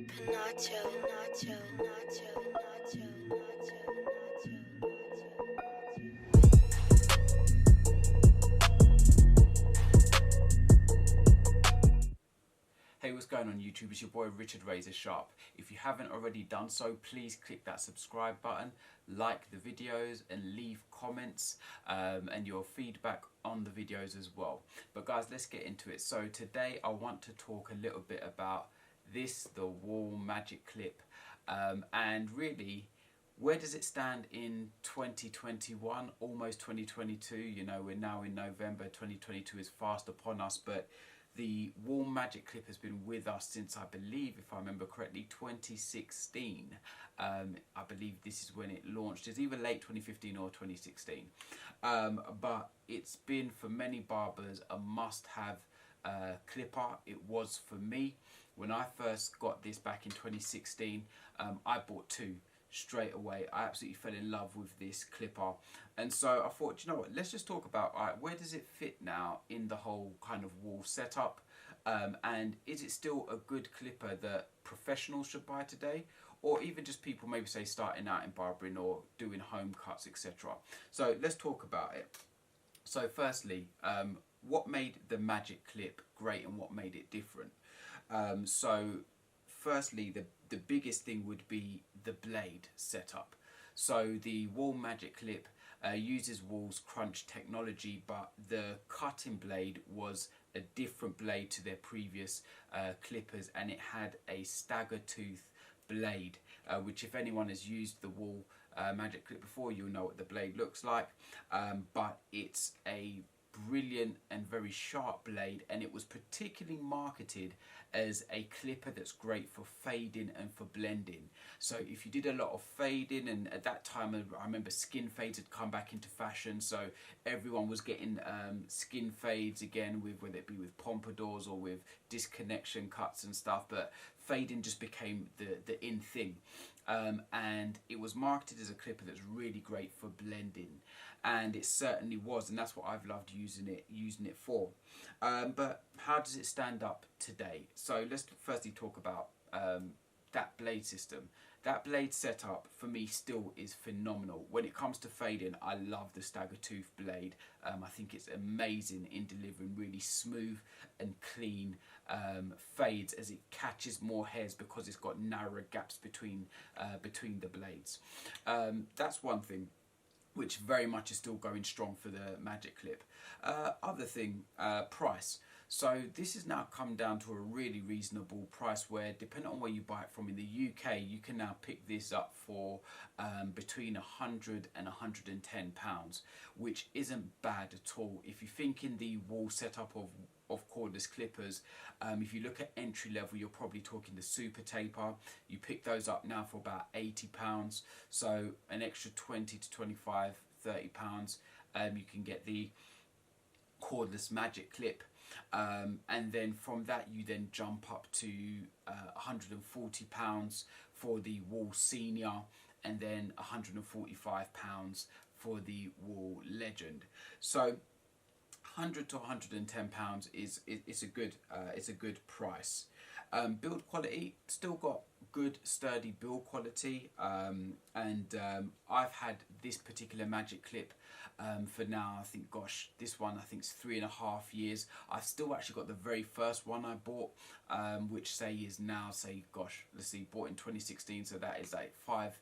Nacho, nacho, nacho, nacho, nacho, nacho. Hey, what's going on YouTube? It's your boy Richard Razor Sharp. If you haven't already done so, please click that subscribe button, like the videos and leave comments and your feedback on the videos as well. But guys, let's get into it. So today I want to talk a little bit about the Wahl Magic Clip, and really, where does it stand in 2021, almost 2022? You know, we're now in November, 2022 is fast upon us, but the Wahl Magic Clip has been with us since, I believe, if I remember correctly, 2016. I believe this is when it launched. It's either late 2015 or 2016. But it's been, for many barbers, a must-have clipper. It was for me. When I first got this back in 2016, I bought two straight away. I absolutely fell in love with this clipper, and so I thought, you know what, let's just talk about, where does it fit now in the whole kind of Wahl setup, and is it still a good clipper that professionals should buy today, or even just people maybe say starting out in barbering or doing home cuts, etc. So let's talk about it. So firstly, what made the Magic Clip great and what made it different? So firstly, the biggest thing would be the blade setup. So the Wahl Magic Clip uses Wahl's crunch technology, but the cutting blade was a different blade to their previous clippers, and it had a stagger tooth blade, which, if anyone has used the Wahl Magic Clip before, you'll know what the blade looks like, but it's a brilliant and very sharp blade, and it was particularly marketed as a clipper that's great for fading and for blending. So if you did a lot of fading, and at that time I remember skin fades had come back into fashion, so everyone was getting skin fades again, with whether it be with pompadours or with disconnection cuts and stuff, but fading just became the in thing. And it was marketed as a clipper that's really great for blending, and it certainly was, and that's what I've loved using it for. But how does it stand up today? So let's firstly talk about that blade system. That blade setup for me still is phenomenal. When it comes to fading, I love the stagger tooth blade. I think it's amazing in delivering really smooth and clean fades, as it catches more hairs because it's got narrower gaps between the blades. That's one thing which very much is still going strong for the Magic Clip. Other thing, price. So this has now come down to a really reasonable price, where depending on where you buy it from in the UK, you can now pick this up for between £100 and £110, which isn't bad at all. If you think in the Wahl setup of cordless clippers, if you look at entry level, you're probably talking the super taper. You pick those up now for about £80, so an extra 20 to 25, £30. You can get the cordless Magic Clip, and then from that you then jump up to £140 for the Wahl Senior, and then £145 for the Wahl Legend. So £100 to £110 is a good price. Build quality, still got good sturdy build quality, and I've had this particular Magic Clip for now, I think, gosh, this one I think is 3.5 years. I've still actually got the very first one I bought, which is now, gosh, let's see, bought in 2016, so that is like 5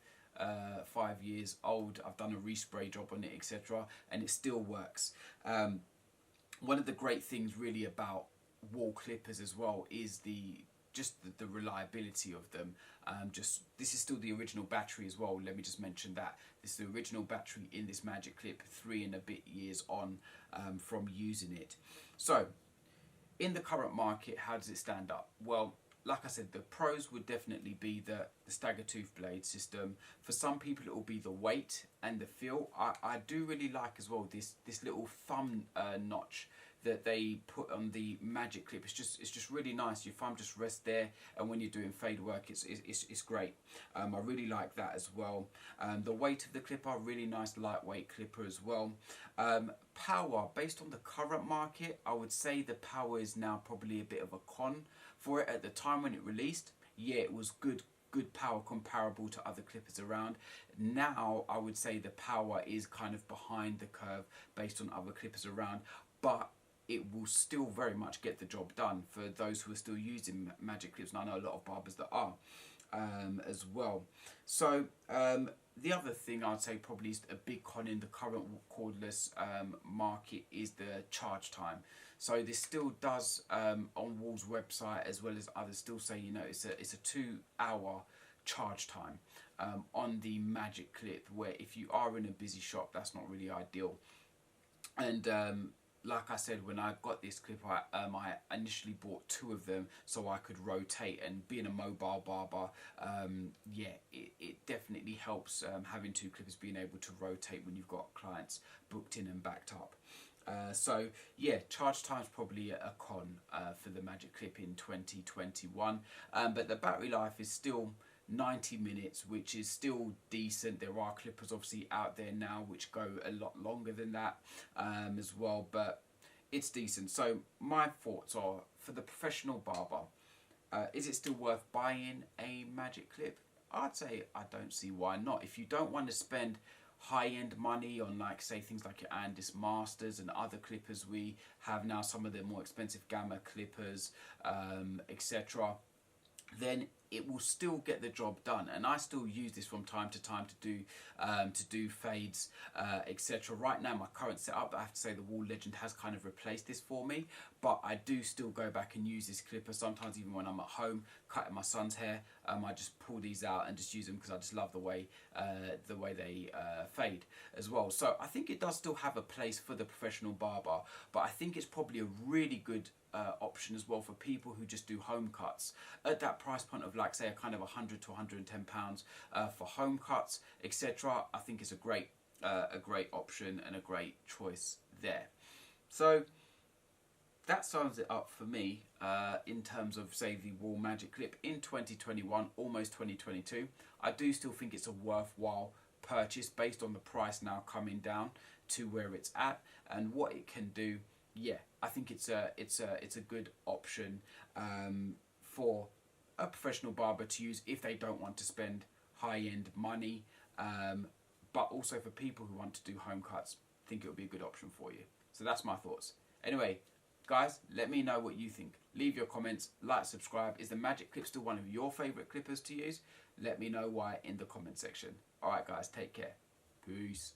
years old. I've done a respray job on it, etc., and it still works. One of the great things really about Wahl clippers as well is the reliability of them. This is still the original battery as well. Let me just mention that this is the original battery in this Magic Clip, 3 and a bit years on from using it. So in the current market, how does it stand up? Well, like I said, the pros would definitely be the stagger tooth blade system. For some people, it will be the weight and the feel. I do really like as well this little thumb notch that they put on the Magic Clip. It's just really nice. Your thumb just rests there, and when you're doing fade work, it's great. I really like that as well. The weight of the clipper, really nice lightweight clipper as well. Power, based on the current market, I would say the power is now probably a bit of a con for it at the time when it released, yeah, it was good power comparable to other clippers around. Now I would say the power is kind of behind the curve based on other clippers around, but it will still very much get the job done for those who are still using Magic Clips, and I know a lot of barbers that are as well. So the other thing I'd say probably is a big con in the current cordless market is the charge time. So this still does on Wahl's website as well as others still say, you know, it's a 2-hour charge time on the Magic Clip, where if you are in a busy shop, that's not really ideal. And like I said, when I got this clip, I initially bought 2 of them so I could rotate, and being a mobile barber, yeah, it definitely helps having 2 clippers, being able to rotate when you've got clients booked in and backed up. So yeah, charge time is probably a con for the Magic Clip in 2021, but the battery life is still 90 minutes, which is still decent. There are clippers obviously out there now which go a lot longer than that as well, but it's decent. So my thoughts are, for the professional barber, is it still worth buying a Magic Clip? I'd say I don't see why not. If you don't want to spend high-end money on, like, say, things like your Andis Masters and other clippers we have now, some of the more expensive Gamma clippers, etc., then it will still get the job done. And I still use this from time to time to do fades, etc. Right now, my current setup, I have to say the Wahl Legend has kind of replaced this for me, but I do still go back and use this clipper sometimes, even when I'm at home cutting my son's hair. I just pull these out and just use them because I just love the way they fade as well. So I think it does still have a place for the professional barber, but I think it's probably a really good option as well for people who just do home cuts at that price point of, like, say, a kind of £100 to £110 for home cuts, etc. I think it's a great option and a great choice there. So that sums it up for me in terms of, say, the Wahl Magic Clip in 2021, almost 2022. I do still think it's a worthwhile purchase based on the price now coming down to where it's at and what it can do. Yeah, I think it's a good option for a professional barber to use if they don't want to spend high-end money, but also for people who want to do home cuts, I think it would be a good option for you. So that's my thoughts. Anyway, guys, let me know what you think. Leave your comments, like, subscribe. Is the Magic Clip still one of your favourite clippers to use? Let me know why in the comment section. Alright guys, take care. Peace.